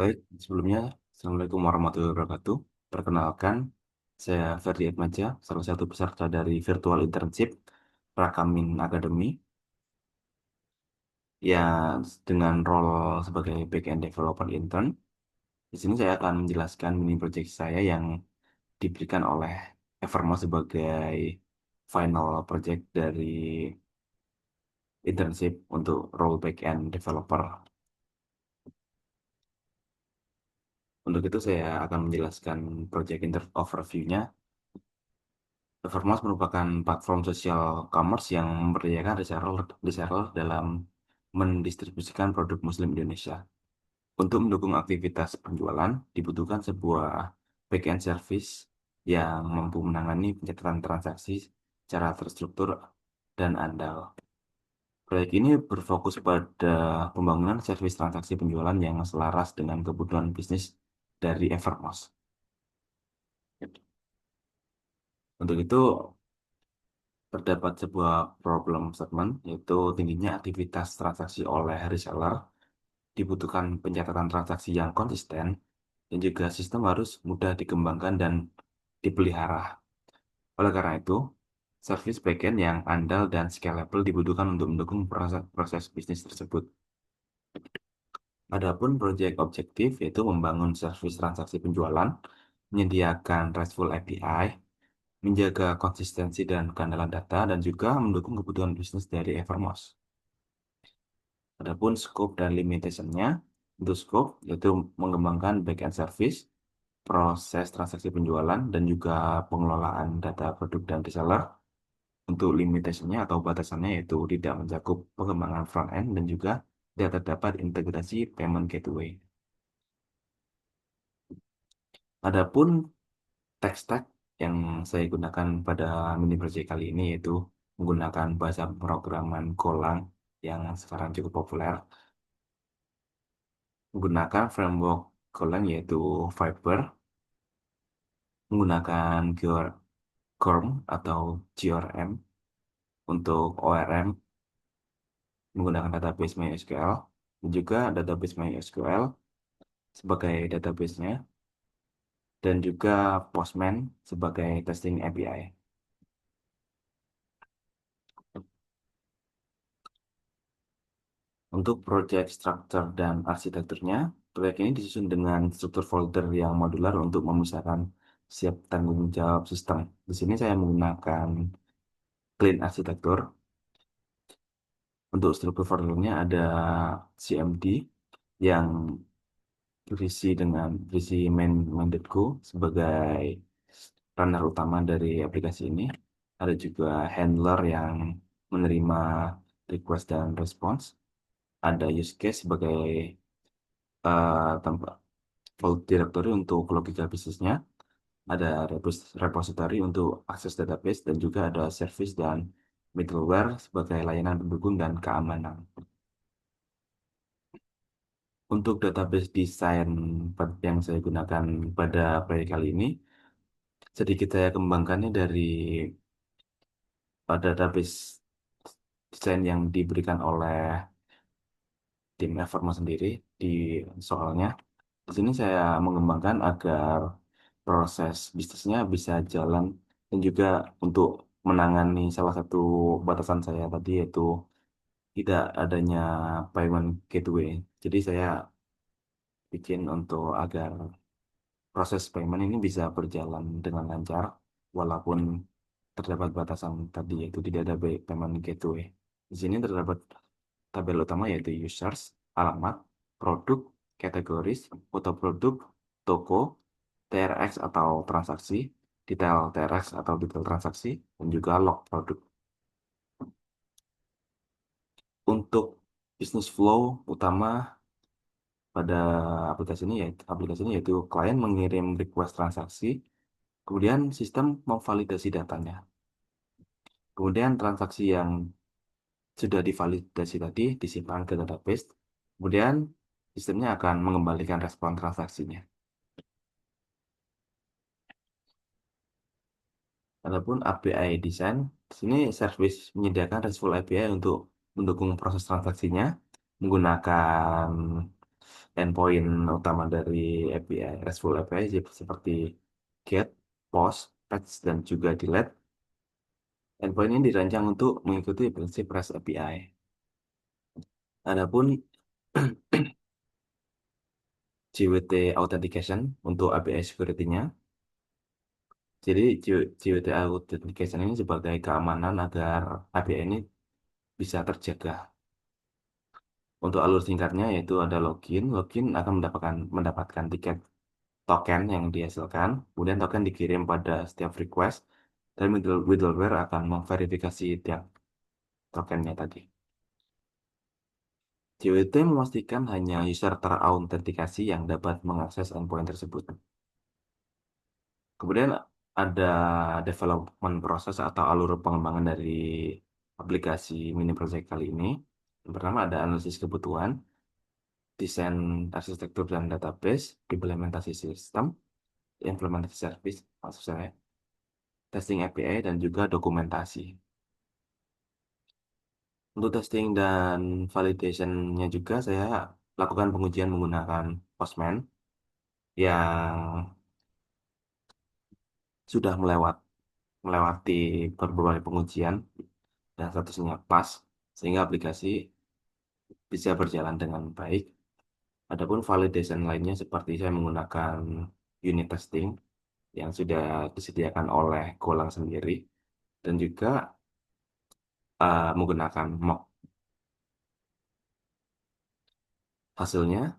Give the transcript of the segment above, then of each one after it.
Baik, sebelumnya, Assalamualaikum warahmatullahi wabarakatuh. Perkenalkan, saya Ferdi Atmaja, salah satu peserta dari Virtual Internship Rakamin Academy, yang dengan role sebagai backend developer intern. Di sini saya akan menjelaskan mini project saya yang diberikan oleh Evermo sebagai final project dari internship untuk role backend developer. Untuk itu saya akan menjelaskan project overview-nya. Evermost merupakan platform sosial commerce yang memberdayakan reseller dalam mendistribusikan produk Muslim Indonesia. Untuk mendukung aktivitas penjualan, dibutuhkan sebuah back-end service yang mampu menangani pencatatan transaksi secara terstruktur dan andal. Proyek ini berfokus pada pembangunan servis transaksi penjualan yang selaras dengan kebutuhan bisnis dari Evermost. Untuk itu, terdapat sebuah problem statement, yaitu tingginya aktivitas transaksi oleh reseller, dibutuhkan pencatatan transaksi yang konsisten, dan juga sistem harus mudah dikembangkan dan dipelihara. Oleh karena itu, service backend yang andal dan scalable dibutuhkan untuk mendukung proses bisnis tersebut. Adapun proyek objektif yaitu membangun service transaksi penjualan, menyediakan RESTful API, menjaga konsistensi dan keandalan data, dan juga mendukung kebutuhan bisnis dari Evermost. Adapun scope dan limitation-nya, untuk scope yaitu mengembangkan backend service, proses transaksi penjualan, dan juga pengelolaan data produk dan reseller. Untuk limitation-nya atau batasannya yaitu tidak mencakup pengembangan front-end dan juga tidak terdapat integrasi payment gateway. Adapun tech stack yang saya gunakan pada mini project kali ini yaitu menggunakan bahasa pemrograman Golang yang sekarang cukup populer, menggunakan framework Golang yaitu Fiber, menggunakan GORM atau GRM untuk ORM, menggunakan database MySQL, dan juga database MySQL sebagai database-nya, dan juga Postman sebagai testing API. Untuk project structure dan arsitekturnya, proyek ini disusun dengan struktur folder yang modular untuk memisahkan siap tanggung jawab sistem. Di sini saya menggunakan clean arsitektur. Untuk struktur foldernya ada CMD yang berisi main.go sebagai runner utama dari aplikasi ini. Ada juga handler yang menerima request dan response. Ada use case sebagai tempat vault directory untuk logika bisnisnya, ada repository untuk akses database, dan juga ada service dan middleware sebagai layanan pendukung dan keamanan. Untuk database desain yang saya gunakan pada proyek kali ini, sedikit saya kembangkannya dari database desain yang diberikan oleh tim Everma sendiri di soalnya. Di sini saya mengembangkan agar proses bisnisnya bisa jalan dan juga untuk menangani salah satu batasan saya tadi yaitu tidak adanya payment gateway. Jadi saya bikin untuk agar proses payment ini bisa berjalan dengan lancar walaupun terdapat batasan tadi yaitu tidak ada payment gateway. Di sini terdapat tabel utama yaitu users, alamat, produk, kategoris, foto produk, toko, TRX atau transaksi, detail TRX atau detail transaksi, dan juga log produk. Untuk business flow utama pada aplikasi ini yaitu klien mengirim request transaksi, kemudian sistem memvalidasi datanya. Kemudian transaksi yang sudah divalidasi tadi disimpan ke database, kemudian sistemnya akan mengembalikan respon transaksinya. Adapun API design, di sini service menyediakan RESTful API untuk mendukung proses transaksinya menggunakan endpoint utama dari API, RESTful API seperti get, post, fetch, dan juga delete. Endpoint ini dirancang untuk mengikuti prinsip REST API. Adapun JWT Authentication untuk API security-nya. Jadi JWT Authentication ini sebagai keamanan agar API ini bisa terjaga. Untuk alur singkatnya yaitu ada login. Login akan mendapatkan tiket token yang dihasilkan. Kemudian token dikirim pada setiap request dan middleware akan memverifikasi tiap tokennya tadi. JWT memastikan hanya user terautentikasi yang dapat mengakses endpoint tersebut. Kemudian ada development proses atau alur pengembangan dari aplikasi mini project kali ini. Yang pertama ada analisis kebutuhan, desain arsitektur dan database, implementasi sistem, implementasi service, maksud saya, testing API, dan juga dokumentasi. Untuk testing dan validation-nya juga saya lakukan pengujian menggunakan Postman yang sudah melewati berbagai pengujian dan statusnya pas sehingga aplikasi bisa berjalan dengan baik. Adapun validation lainnya seperti saya menggunakan unit testing yang sudah disediakan oleh Golang sendiri dan juga menggunakan mock. Hasilnya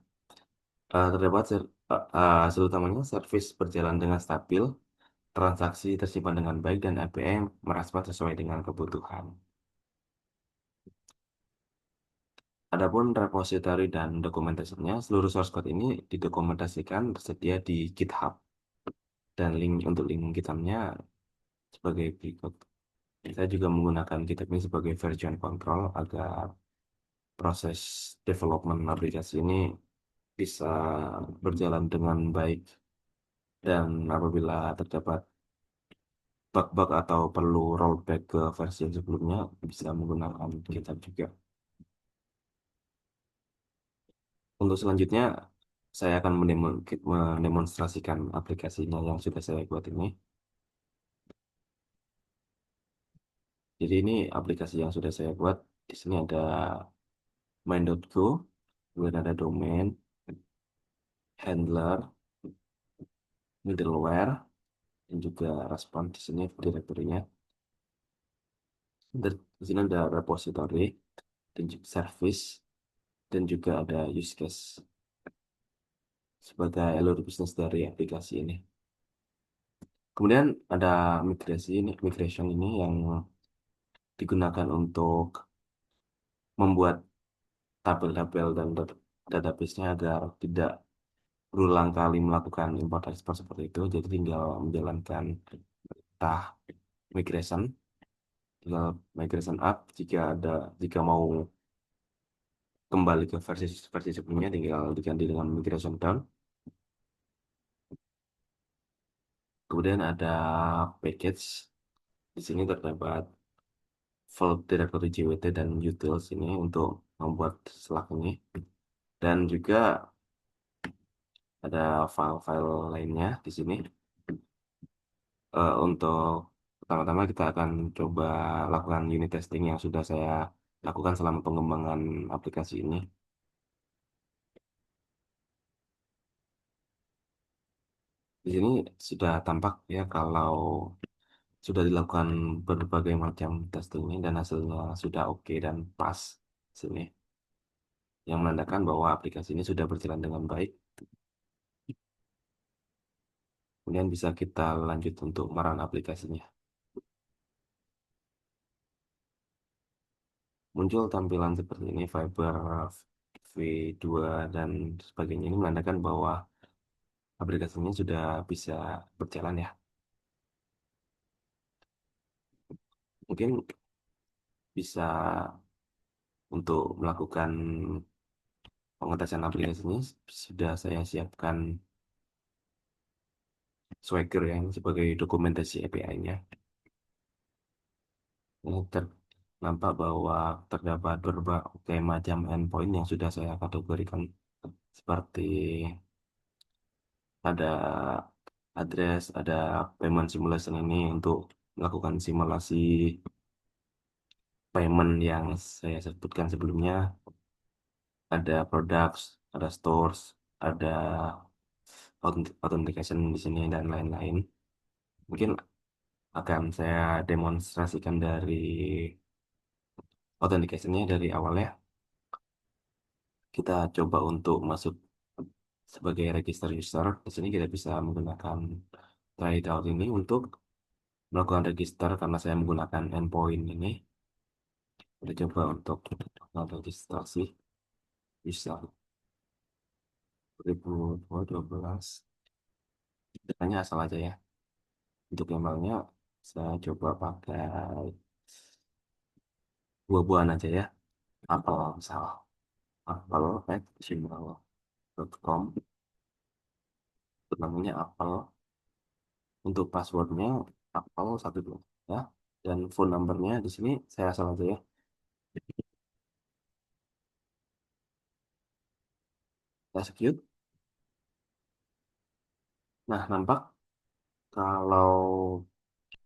terdapat hasil utamanya service berjalan dengan stabil, transaksi tersimpan dengan baik dan API merespon sesuai dengan kebutuhan. Adapun repository dan dokumentasinya, seluruh source code ini didokumentasikan tersedia di GitHub dan link GitHub-nya sebagai berikut. Saya juga menggunakan GitHub ini sebagai version control agar proses development aplikasi ini bisa berjalan dengan baik dan apabila terdapat bug-bug atau perlu rollback ke versi yang sebelumnya bisa menggunakan GitHub juga. Untuk selanjutnya saya akan mendemonstrasikan aplikasinya yang sudah saya buat ini. Jadi ini aplikasi yang sudah saya buat. Di sini ada main.go, kemudian ada domain, handler, middleware, dan juga respon di sini direkturnya. Di sini ada repository dan juga service dan juga ada use case sebagai alur bisnis dari aplikasi ini. Kemudian ada migration ini yang digunakan untuk membuat tabel-tabel dan database-nya agar tidak berulang kali melakukan import export seperti itu. Jadi tinggal menjalankan perintah migration, tinggal migration up jika mau kembali ke versi versi sebelumnya tinggal diganti dengan migration down. Kemudian ada package. Di sini terdapat file directory JWT dan utils ini untuk membuat Slack ini. Dan juga ada file-file lainnya di sini. Untuk pertama-tama kita akan coba lakukan unit testing yang sudah saya lakukan selama pengembangan aplikasi ini. Di sini sudah tampak ya kalau sudah dilakukan berbagai macam testing ini dan hasilnya sudah oke dan pas sini yang menandakan bahwa aplikasi ini sudah berjalan dengan baik. Kemudian bisa kita lanjut untuk merun aplikasinya. Muncul tampilan seperti ini, Fiber V2 dan sebagainya. Ini menandakan bahwa aplikasinya sudah bisa berjalan ya. Mungkin bisa untuk melakukan pengetesan aplikasinya sudah saya siapkan Swagger yang sebagai dokumentasi API-nya. Ini nampak bahwa terdapat berbagai macam endpoint yang sudah saya kategorikan seperti ada address, ada payment simulation ini untuk melakukan simulasi payment yang saya sebutkan sebelumnya, ada products, ada stores, ada authentication di sini dan lain-lain. Mungkin akan saya demonstrasikan dari authentication-nya dari awalnya. Kita coba untuk masuk sebagai register user. Di sini kita bisa menggunakan try it out ini untuk melakukan register karena saya menggunakan endpoint ini. Kita coba untuk melakukan registrasi user 2012. Datanya asal aja ya. Untuk emailnya saya coba pakai buah-buahan aja ya. Apple misal. apple@gmail.com. Itu namanya Apple. Untuk passwordnya Apple 12 ya. Dan phone numbernya di sini saya asal aja ya. Execute. Nah, nampak kalau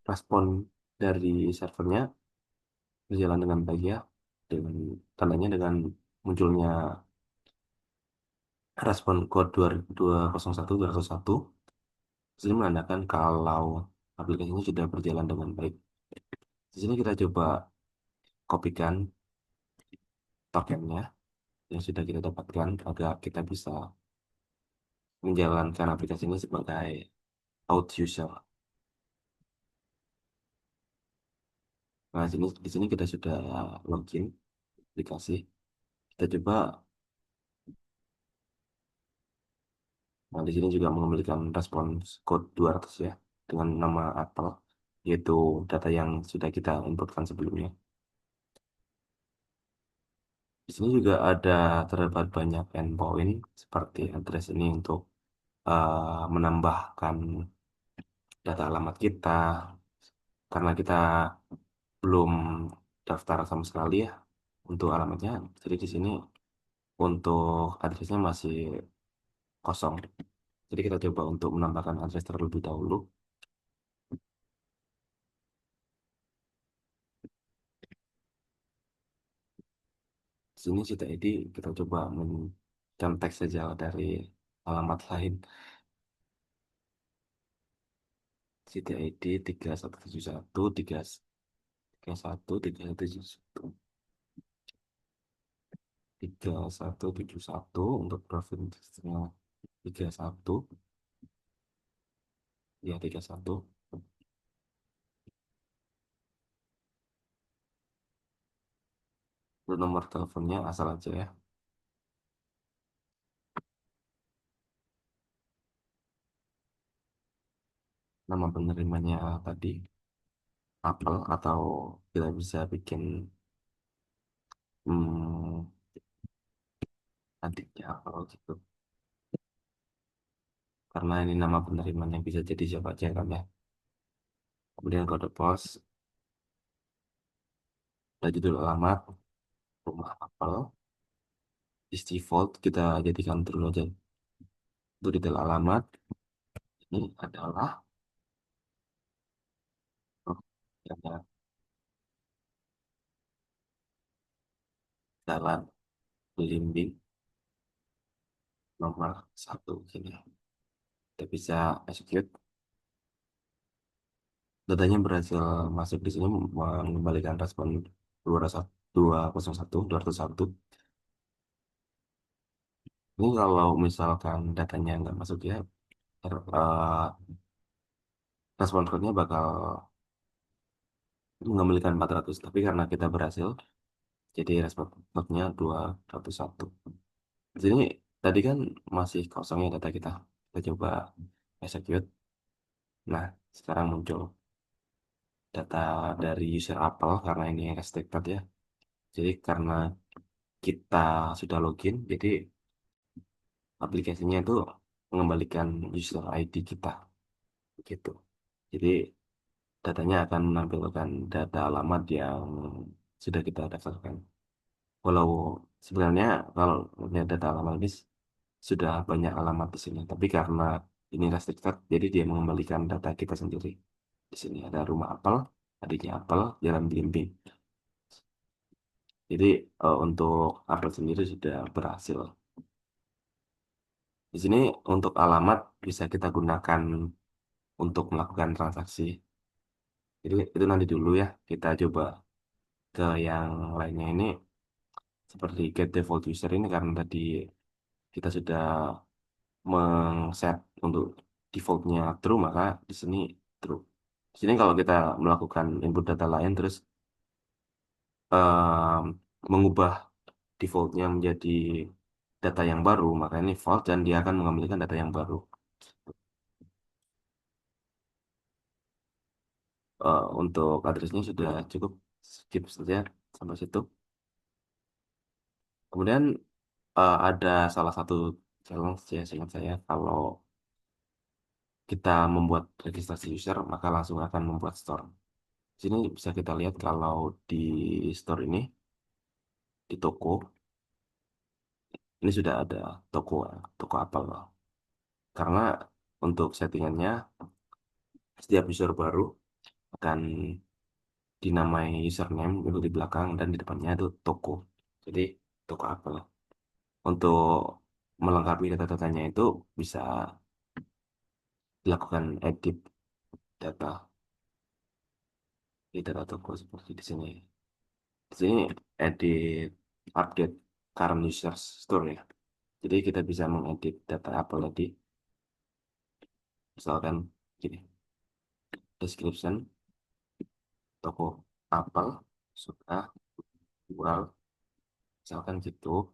respon dari servernya berjalan dengan baik ya. Dengan tandanya dengan munculnya respon code 201201 ini menandakan kalau aplikasinya sudah berjalan dengan baik. Di sini kita coba kopikan tokennya yang sudah kita dapatkan agar kita bisa menjalankan aplikasi ini sebagai out user. Nah, di sini kita sudah login aplikasi. Kita coba. Nah, di sini juga mengembalikan respons code 200 ya dengan nama Apple, yaitu data yang sudah kita inputkan sebelumnya. Di sini juga ada terdapat banyak endpoint seperti address ini untuk menambahkan data alamat kita karena kita belum daftar sama sekali ya untuk alamatnya. Jadi di sini untuk addressnya masih kosong. Jadi kita coba untuk menambahkan address terlebih dahulu. Di sini cita ID kita coba mencontek saja dari alamat lain. Cita ID 3171 3171 3171 untuk provinsinya 31 ya 31. Untuk nomor teleponnya asal aja ya. Nama penerimanya tadi Apple atau kita bisa bikin hmm, adiknya Apple gitu. Karena ini nama penerimanya bisa jadi siapa aja kan ya. Kemudian kode pos, ada judul alamat, rumah Apple, is default kita jadikan dulu aja. Untuk detail alamat, ini adalah oh, ya, jalan Belimbing nomor 1 sini. Kita bisa execute. Datanya berhasil masuk di sini mengembalikan respon 201. Ini kalau misalkan datanya nggak masuk ya, respon code-nya bakal mengembalikan 400. Tapi karena kita berhasil, jadi respon code-nya 201. Di sini tadi kan masih kosongnya data kita. Kita coba execute. Nah, sekarang muncul data dari user Apple karena ini restricted ya. Jadi karena kita sudah login, jadi aplikasinya itu mengembalikan user ID kita gitu. Jadi datanya akan menampilkan data alamat yang sudah kita daftarkan. Walau sebenarnya kalau lihat data alamat ini sudah banyak alamat di sini. Tapi karena ini restricted, jadi dia mengembalikan data kita sendiri. Di sini ada rumah apel, adiknya apel, jalan Belimbing. Jadi untuk apel sendiri sudah berhasil. Di sini untuk alamat bisa kita gunakan untuk melakukan transaksi. Jadi itu nanti dulu ya, kita coba ke yang lainnya ini seperti get default user ini karena tadi kita sudah meng-set untuk defaultnya true maka di sini true. Di sini kalau kita melakukan input data lain terus em, mengubah defaultnya menjadi data yang baru maka ini false dan dia akan mengambilkan data yang baru. Untuk addressnya sudah cukup, skip saja sampai situ. Kemudian ada salah satu challenge ya seingat saya kalau kita membuat registrasi user maka langsung akan membuat store. Di sini bisa kita lihat kalau di store ini di toko ini sudah ada toko toko Apple karena untuk settingannya setiap user baru akan dinamai username itu di belakang dan di depannya itu toko. Jadi toko Apple. Untuk melengkapi data-datanya itu bisa dilakukan edit data di data toko seperti di sini. Di sini edit update current users store ya. Jadi kita bisa mengedit data Apple tadi. Misalkan gini, description toko Apple suka jual, misalkan gitu.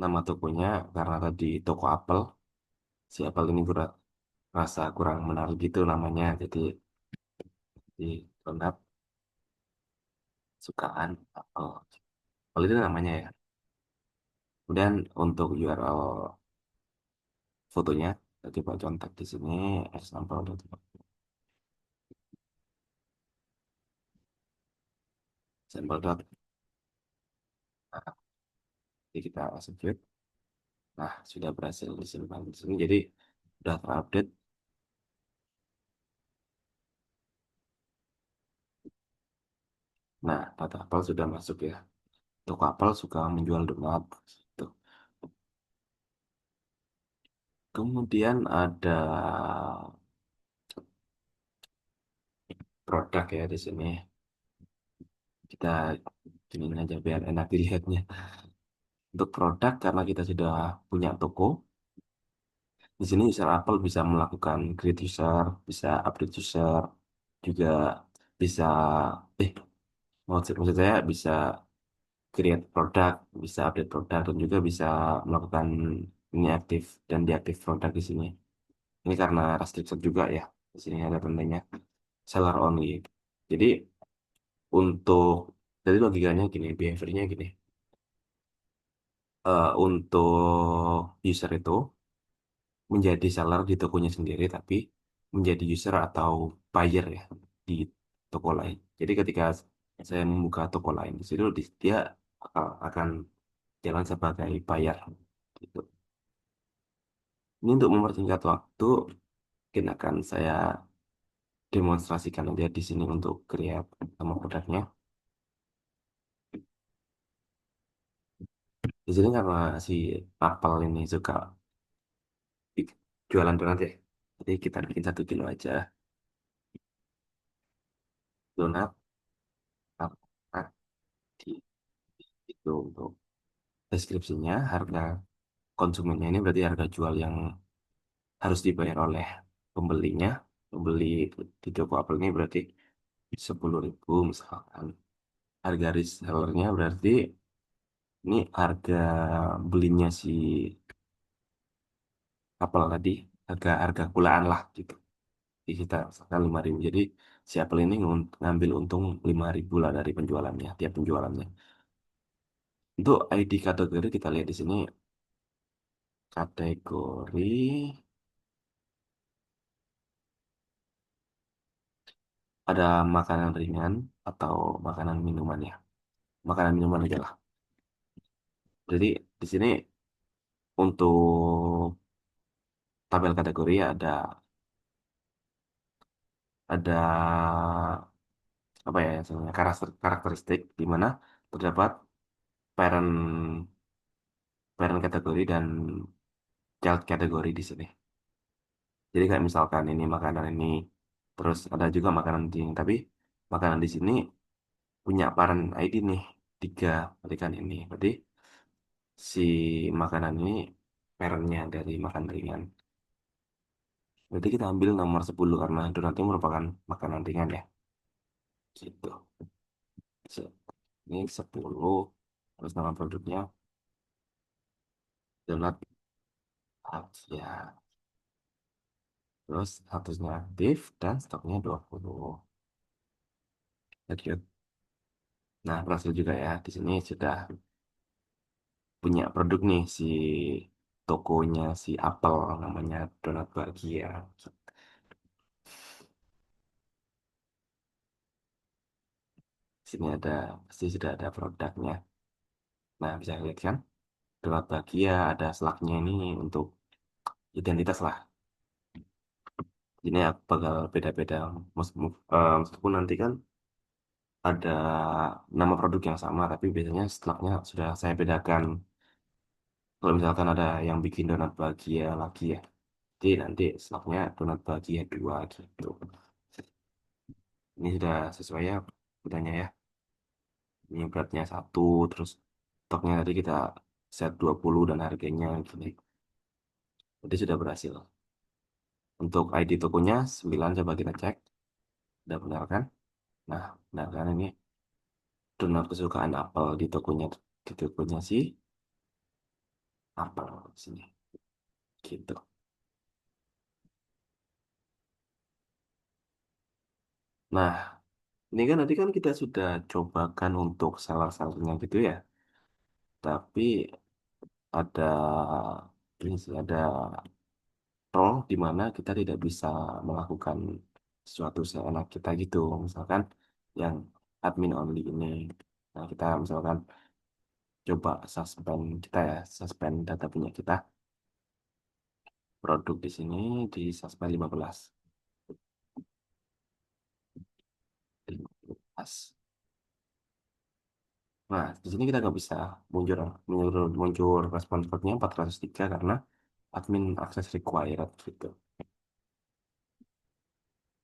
Nama tokonya karena tadi toko Apple, si Apple ini rasa kurang menarik gitu namanya. Di donat sukaan Apple. Apple itu namanya ya. Kemudian untuk URL fotonya, kita coba contek di sini example. Sampel dot. Nah, jadi kita execute. Nah, sudah berhasil disimpan di sini. Jadi sudah terupdate. Nah, data Apple sudah masuk ya. Toko Apple suka menjual donat. Gitu. Kemudian ada produk ya di sini. Kita ini aja biar enak dilihatnya. Untuk produk karena kita sudah punya toko, di sini user Apple bisa melakukan create user, bisa update user, juga bisa eh maksud saya bisa create produk, bisa update produk dan juga bisa melakukan ini aktif dan deaktif produk di sini. Ini karena restricted juga ya. Di sini ada tandanya seller only. Jadi untuk jadi logikanya gini, behaviornya gini. Untuk user itu menjadi seller di tokonya sendiri, tapi menjadi user atau buyer ya di toko lain. Jadi ketika saya membuka toko lain di situ, dia akan jalan sebagai buyer. Gitu. Ini untuk mempersingkat waktu, mungkin akan saya demonstrasikan aja di sini untuk create sama produknya. Di sini karena si Apple ini suka jualan donat ya. Jadi kita bikin 1 kilo aja donat. Nah, di itu untuk deskripsinya harga konsumennya ini berarti harga jual yang harus dibayar oleh pembelinya. Pembeli di toko Apple ini berarti 10.000 misalkan. Harga resellernya berarti ini harga belinya si Apple tadi, harga kulaan lah gitu. Jadi kita misalkan 5.000. Jadi si Apple ini ngambil untung 5.000 lah dari penjualannya, tiap penjualannya. Untuk ID kategori kita lihat di sini kategori ada makanan ringan atau makanan minuman ya. Makanan minuman aja lah. Jadi di sini Untuk tabel kategori ada apa ya istilahnya, karakteristik di mana terdapat parent parent kategori dan child kategori di sini. Jadi kayak misalkan ini makanan ini, terus ada juga makanan di sini, tapi makanan di sini punya parent ID nih tiga, berarti kan ini. Berarti si makanan ini parentnya dari makan ringan. Berarti kita ambil nomor 10 karena donat itu merupakan makanan ringan ya. Gitu. Se- Ini 10, terus nama produknya donat Asia. Terus statusnya aktif dan stoknya 20. Lanjut. Nah, berhasil juga ya. Di sini sudah punya produk nih si tokonya si Apple, namanya Donat Bahagia. Sini ada, pasti sudah ada produknya. Nah, bisa lihat kan? Donat Bahagia ada slagnya ini untuk identitas lah. Ini bakal beda-beda. Meskipun nanti kan ada nama produk yang sama, tapi biasanya slagnya sudah saya bedakan. Kalau misalkan ada yang bikin donat bahagia lagi ya, jadi nanti slotnya donat bahagia dua gitu. Ini sudah sesuai ya bedanya ya. Ini beratnya satu, terus stoknya tadi kita set 20 dan harganya gini. Jadi sudah berhasil. Untuk ID tokonya 9, coba kita cek. Sudah benar kan? Nah, benar kan ini donat kesukaan Apple di tokonya si Apple di sini. Gitu. Nah, ini kan nanti kan kita sudah cobakan untuk seller-sellernya gitu ya. Tapi ada ini sih, ada role di mana kita tidak bisa melakukan sesuatu seenak kita gitu. Misalkan yang admin only ini. Nah, kita misalkan coba suspend data punya kita, produk di sini di suspend 15. 15. Nah, di sini kita nggak bisa muncul muncul muncul respon code-nya 403 karena admin access required gitu.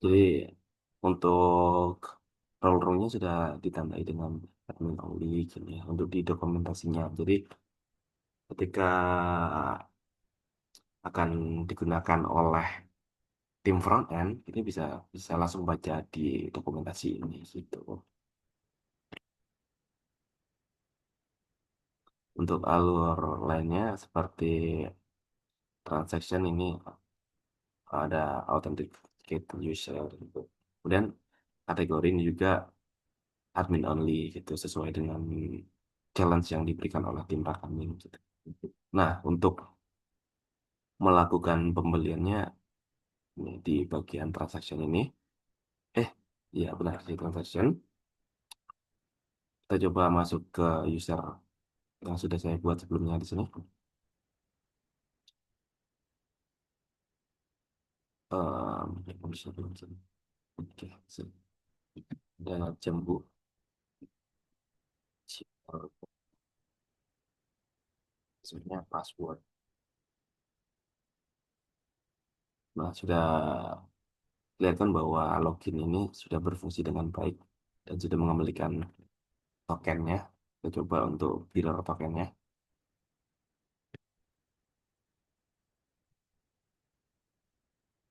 Jadi untuk role-nya sudah ditandai dengan admin only gini ya, untuk di dokumentasinya. Jadi ketika akan digunakan oleh tim front end, ini bisa bisa langsung baca di dokumentasi ini gitu. Untuk alur lainnya seperti transaction ini ada authenticate user gitu. Kemudian kategori ini juga admin only gitu sesuai dengan challenge yang diberikan oleh tim Rakaming gitu. Nah, untuk melakukan pembeliannya ini di bagian transaction ini, eh, iya benar di transaction, kita coba masuk ke user yang sudah saya buat sebelumnya di sini. Bisa dulu di sini. Oke, dan jambu, sebenarnya password. Nah, sudah kelihatan bahwa login ini sudah berfungsi dengan baik dan sudah mengembalikan tokennya. Kita coba untuk mirror tokennya.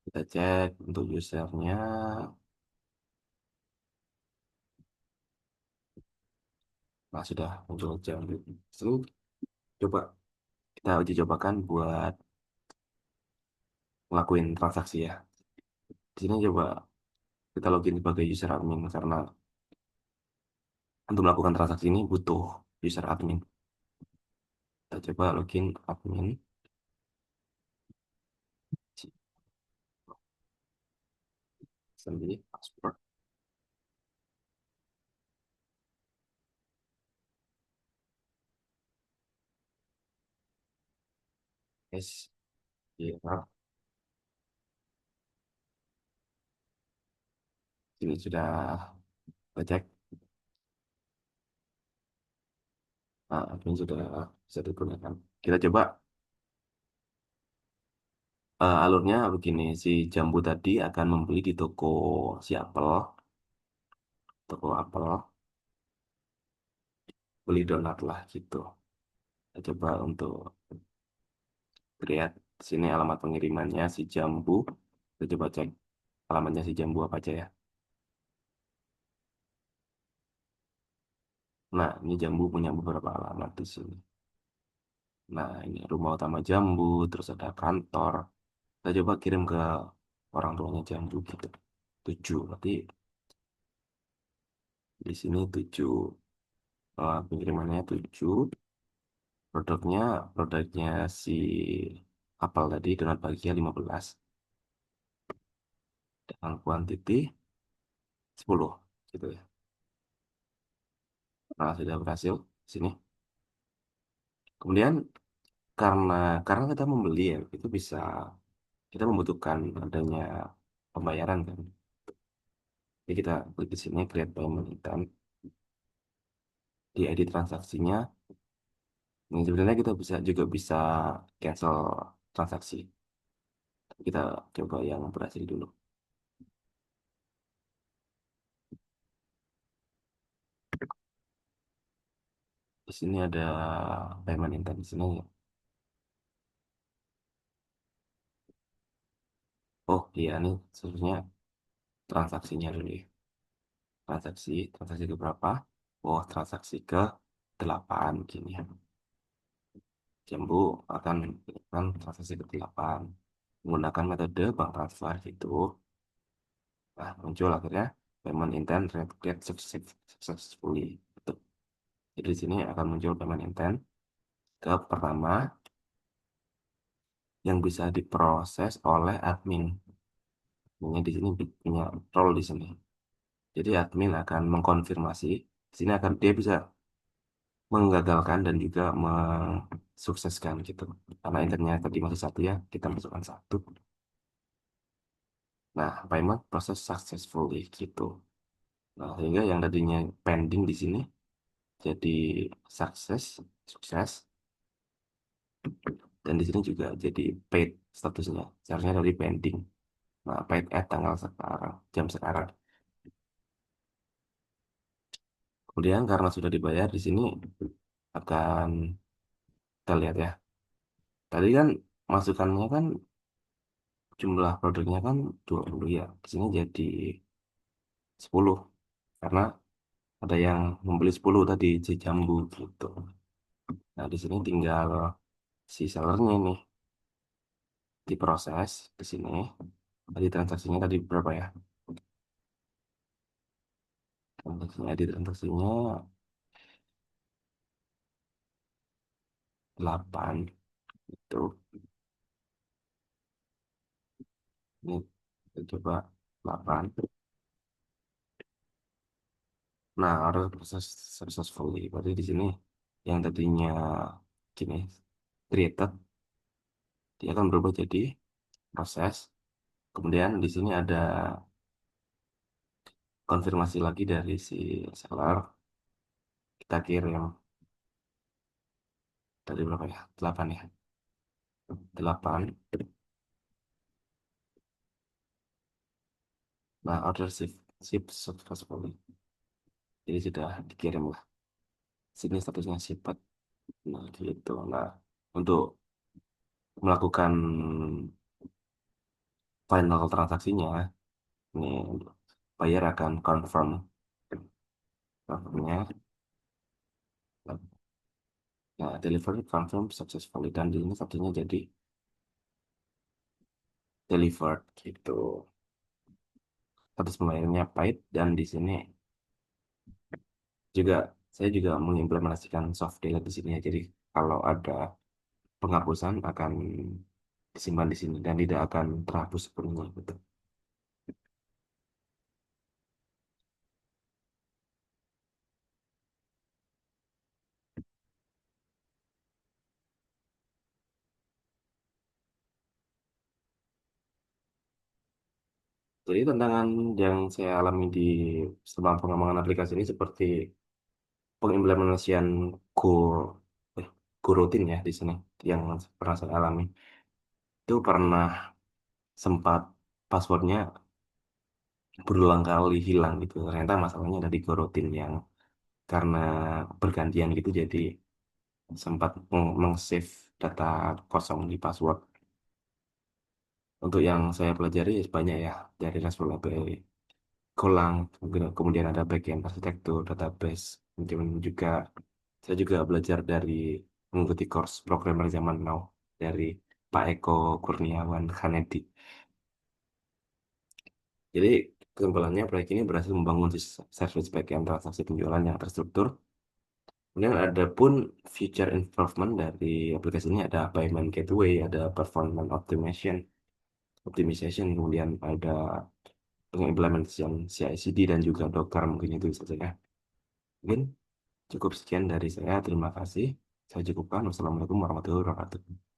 Kita cek untuk usernya. Nah, sudah muncul jambu. Lalu coba kita uji cobakan buat ngelakuin transaksi ya. Di sini coba kita login sebagai user admin karena untuk melakukan transaksi ini butuh user admin. Kita coba login admin sendiri password. Yes, iya. Ini sudah cek. Ini sudah bisa digunakan. Kita coba alurnya begini. Si jambu tadi akan membeli di toko si apel, toko apel, beli donat lah gitu. Kita coba untuk lihat sini alamat pengirimannya si jambu. Kita coba cek alamatnya si jambu apa aja ya. Nah, ini jambu punya beberapa alamat di sini. Nah, ini rumah utama jambu, terus ada kantor. Kita coba kirim ke orang tuanya jambu gitu. 7, berarti di sini 7, pengirimannya 7. Produknya, produknya si apel tadi donat bahagia 15 dengan kuantiti 10 gitu ya. Nah, sudah berhasil di sini. Kemudian karena kita membeli ya, itu bisa kita membutuhkan adanya pembayaran kan. Jadi kita klik di sini create payment item di ID transaksinya. Ini sebenarnya kita juga bisa cancel transaksi. Kita coba yang berhasil dulu. Di sini ada payment intent di sini. Oh iya nih sebenarnya transaksinya dulu ya. Transaksi ke berapa? Oh transaksi ke 8 gini ya. Jambu akan melakukan transaksi ke 8 menggunakan metode bank transfer gitu. Nah muncul akhirnya payment intent get successfully. Gitu. Jadi di sini akan muncul payment intent ke pertama yang bisa diproses oleh admin. Ini di sini punya role di sini. Jadi admin akan mengkonfirmasi. Di sini akan dia bisa menggagalkan dan juga mensukseskan gitu. Karena intentnya tadi masih satu ya, kita masukkan satu. Nah, payment proses successfully gitu. Nah, sehingga yang tadinya pending di sini jadi sukses, sukses. Dan di sini juga jadi paid statusnya. Seharusnya dari pending. Nah, paid at tanggal sekarang, jam sekarang. Kemudian karena sudah dibayar di sini akan kita lihat ya. Tadi kan masukannya kan jumlah produknya kan 20 ya. Di sini jadi 10 karena ada yang membeli 10 tadi si jambu gitu. Nah, di sini tinggal si sellernya ini diproses di sini. Tadi transaksinya tadi berapa ya? Transaksinya 8 itu. Ini kita coba 8. Nah, order proses successfully. Berarti di sini yang tadinya gini created dia akan berubah jadi proses. Kemudian di sini ada konfirmasi lagi dari si seller. Kita kirim tadi berapa ya? 8 ya. 8. Nah, order ship successfully. Jadi sudah dikirim lah. Sini statusnya shipped. Nah, gitu. Nah, untuk melakukan final transaksinya, ini buyer akan confirm confirmnya. Nah, delivery confirm successfully. Dan di sini satunya jadi delivered gitu. Status pembayarannya paid dan di sini juga saya juga mengimplementasikan soft delete di sini ya. Jadi kalau ada penghapusan akan disimpan di sini dan tidak akan terhapus sepenuhnya gitu. Jadi tantangan yang saya alami di selama pengembangan aplikasi ini seperti pengimplementasian Go, eh, Go rutin ya di sini yang pernah saya alami. Itu pernah sempat passwordnya berulang kali hilang gitu. Ternyata masalahnya ada di Go rutin yang karena bergantian gitu jadi sempat meng-save data kosong di password. Untuk yang saya pelajari banyak ya dari RESTful API Golang, kemudian ada backend arsitektur, database, kemudian juga saya juga belajar dari mengikuti course programmer zaman now dari Pak Eko Kurniawan Hanedi. Jadi kesimpulannya proyek ini berhasil membangun service backend transaksi penjualan yang terstruktur. Kemudian ada pun feature improvement dari aplikasi ini ada payment gateway, ada performance optimization, kemudian ada pengimplementasian CI/CD dan juga Docker mungkin itu saja ya. Mungkin cukup sekian dari saya. Terima kasih. Saya cukupkan. Wassalamualaikum warahmatullahi wabarakatuh.